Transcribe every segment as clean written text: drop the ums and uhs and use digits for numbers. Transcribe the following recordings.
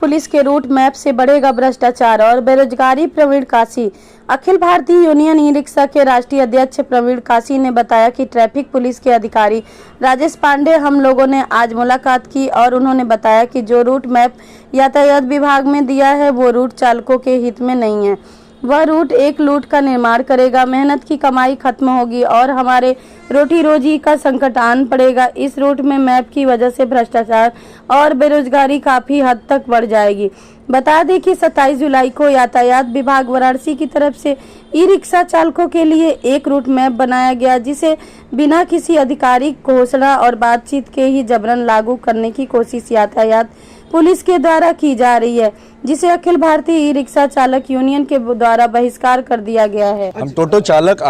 Police के route map से बढ़ेगा भ्रष्टाचार और बेरोजगारी। प्रवीण कासी। Akhil Bharatiya union e rickshaw के राष्ट्रीय अध्यक्ष प्रवीण कासी ने बताया कि ट्रैफिक पुलिस के अधिकारी राजेश पांडे हम लोगों ने आज मुलाकात की और उन्होंने बताया कि जो रूट मैप यातायात विभाग में दिया है वो रूट चालकों के हित में नहीं है। वह रूट एक लूट का निर्माण करेगा, मेहनत की कमाई खत्म होगी और हमारे रोटी रोजी का संकट आन पड़ेगा। इस रूट में मैप की वजह से भ्रष्टाचार और बेरोजगारी काफी हद तक बढ़ जाएगी। बता दें कि 27 जुलाई को यातायात विभाग वाराणसी की तरफ से ई रिक्शा चालकों के लिए एक रूट मैप बनाया गया, जिसे बिना किसी आधिकारिक घोषणा और बातचीत के ही जबरन लागू करने की कोशिश यातायात पुलिस के द्वारा की जा रही है, जिसे अखिल भारतीय ई रिक्शा चालक यूनियन के द्वारा बहिष्कार कर दिया गया है। हम टोटो चालक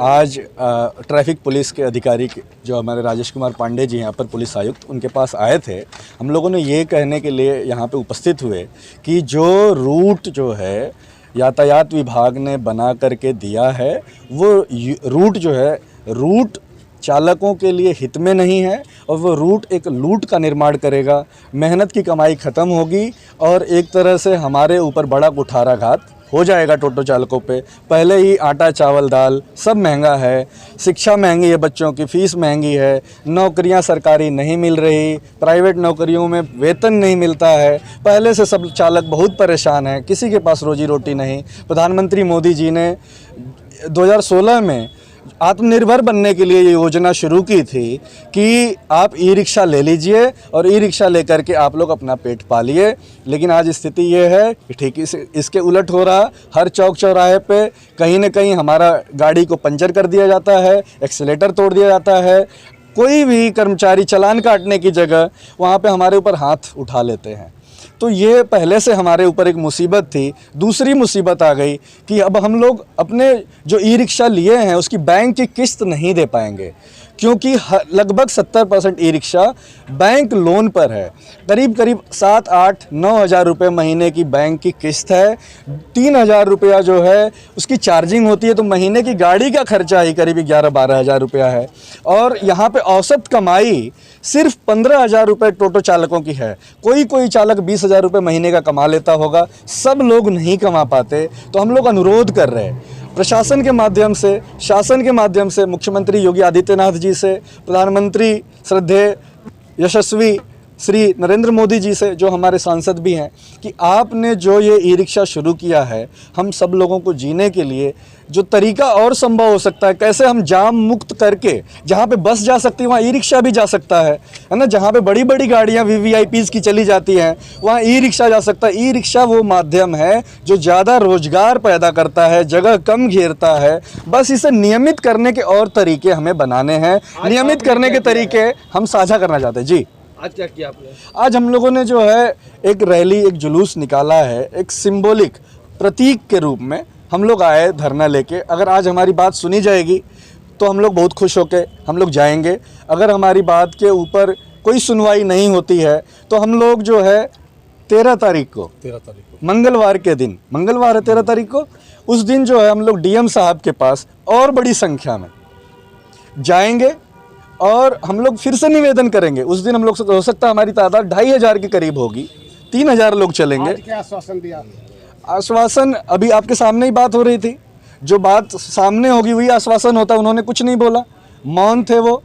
आज ट्रैफिक पुलिस के अधिकारी जो हमारे राजेश कुमार पांडे जी यहाँ पर पुलिस आयुक्त, उनके पास आए थे। हम लोगों ने ये कहने के लिए यहाँ पे उपस्थित हुए कि जो रूट जो है यातायात विभाग ने बना करके दिया है वो रूट जो है रूट चालकों के लिए हित में नहीं है और वो रूट एक लूट का निर्माण करेगा, मेहनत की कमाई ख़त्म होगी और एक तरह से हमारे ऊपर बड़ा कुठाराघात हो जाएगा टोटो चालकों पे। पहले ही आटा चावल दाल सब महंगा है, शिक्षा महंगी है, बच्चों की फ़ीस महंगी है, नौकरियां सरकारी नहीं मिल रही, प्राइवेट नौकरियों में वेतन नहीं मिलता है। पहले से सब चालक बहुत परेशान हैं, किसी के पास रोजी रोटी नहीं। प्रधानमंत्री मोदी जी ने 2016 में आत्मनिर्भर बनने के लिए ये योजना शुरू की थी कि आप ई रिक्शा ले लीजिए और ई रिक्शा लेकर के आप लोग अपना पेट पालिए। लेकिन आज स्थिति ये है कि ठीक इसके उलट हो रहा। हर चौक चौराहे पे कहीं न कहीं हमारा गाड़ी को पंचर कर दिया जाता है, एक्सीलेटर तोड़ दिया जाता है। कोई भी कर्मचारी चालान काटने की जगह वहाँ पे हमारे ऊपर हाथ उठा लेते हैं। तो ये पहले से हमारे ऊपर एक मुसीबत थी। दूसरी मुसीबत आ गई कि अब हम लोग अपने जो ई रिक्शा लिए हैं उसकी बैंक की किस्त नहीं दे पाएंगे, क्योंकि लगभग 70% ई रिक्शा बैंक लोन पर है। करीब 7, 8, 9 हज़ार रुपये महीने की बैंक की किस्त है। 3 हज़ार रुपया जो है उसकी चार्जिंग होती है, तो महीने की गाड़ी का खर्चा ही करीब 11-12 हज़ार रुपया है। और यहाँ पे औसत कमाई सिर्फ 15 हज़ार रुपये टोटो चालकों की है। कोई चालक 20 हज़ार रुपये महीने का कमा लेता होगा, सब लोग नहीं कमा पाते। तो हम लोग अनुरोध कर रहे हैं प्रशासन के माध्यम से, शासन के माध्यम से, मुख्यमंत्री योगी आदित्यनाथ जी से, प्रधानमंत्री श्रद्धेय यशस्वी श्री नरेंद्र मोदी जी से, जो हमारे सांसद भी हैं, कि आपने जो ये ई रिक्शा शुरू किया है, हम सब लोगों को जीने के लिए जो तरीका और संभव हो सकता है, कैसे हम जाम मुक्त करके जहाँ पे बस जा सकती है वहाँ ई रिक्शा भी जा सकता है ना। जहाँ पे बड़ी बड़ी गाड़ियाँ VVIPs की चली जाती हैं वहाँ ई रिक्शा जा सकता है। ई रिक्शा वो माध्यम है जो ज़्यादा रोजगार पैदा करता है, जगह कम घेरता है। बस इसे नियमित करने के और तरीके हमें बनाने हैं, नियमित करने के तरीके हम साझा करना चाहते हैं। जी, आज क्या किया आपने? आज हम लोगों ने जो है एक रैली, एक जुलूस निकाला है, एक सिंबॉलिक प्रतीक के रूप में हम लोग आए धरना लेके। अगर आज हमारी बात सुनी जाएगी तो हम लोग बहुत खुश होके हम लोग जाएंगे। अगर हमारी बात के ऊपर कोई सुनवाई नहीं होती है तो हम लोग जो है 13 तारीख को मंगलवार के दिन, मंगलवार है 13 तारीख को, उस दिन जो है हम लोग DM साहब के पास और बड़ी संख्या में जाएंगे और हम लोग फिर से निवेदन करेंगे। उस दिन हम लोग हो सकता है हमारी तादाद 2500 के करीब होगी, 3000 लोग चलेंगे। आज क्या आश्वासन दिया? आश्वासन अभी आपके सामने ही बात हो रही थी, जो बात सामने होगी वही आश्वासन होता है। उन्होंने कुछ नहीं बोला, मौन थे वो।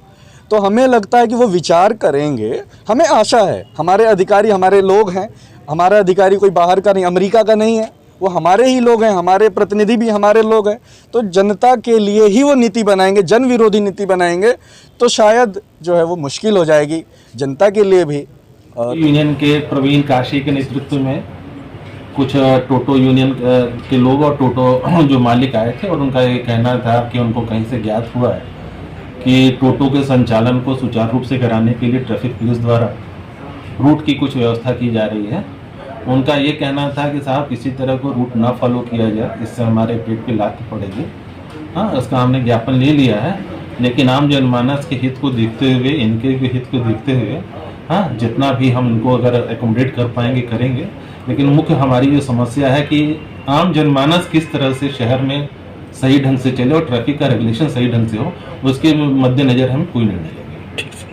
तो हमें लगता है कि वो विचार करेंगे। हमें आशा है, हमारे अधिकारी हमारे लोग हैं। हमारा अधिकारी कोई बाहर का नहीं, अमेरिका का नहीं है, वो हमारे ही लोग हैं, हमारे प्रतिनिधि भी हमारे लोग हैं। तो जनता के लिए ही वो नीति बनाएंगे, जन विरोधी नीति बनाएंगे तो शायद जो है वो मुश्किल हो जाएगी जनता के लिए भी। यूनियन के प्रवीण काशी के नेतृत्व में कुछ टोटो यूनियन के लोग और टोटो जो मालिक आए थे और उनका ये कहना था कि उनको कहीं से ज्ञात हुआ है कि टोटो के संचालन को सुचारू रूप से कराने के लिए ट्रैफिक पुलिस द्वारा रूट की कुछ व्यवस्था की जा रही है। उनका ये कहना था कि साहब किसी तरह को रूट ना फॉलो किया जाए, इससे हमारे पेट पे लात पड़ेगी। हाँ, उसका हमने ज्ञापन ले लिया है, लेकिन आम जनमानस के हित को देखते हुए, इनके भी हित को देखते हुए, हाँ, जितना भी हम इनको अगर एकोमोडेट कर पाएंगे करेंगे। लेकिन मुख्य हमारी जो समस्या है कि आम जनमानस किस तरह से शहर में सही ढंग से चले और ट्रैफिक का रेगुलेशन सही ढंग से हो, उसके मद्देनजर हम कोई निर्णय लेंगे।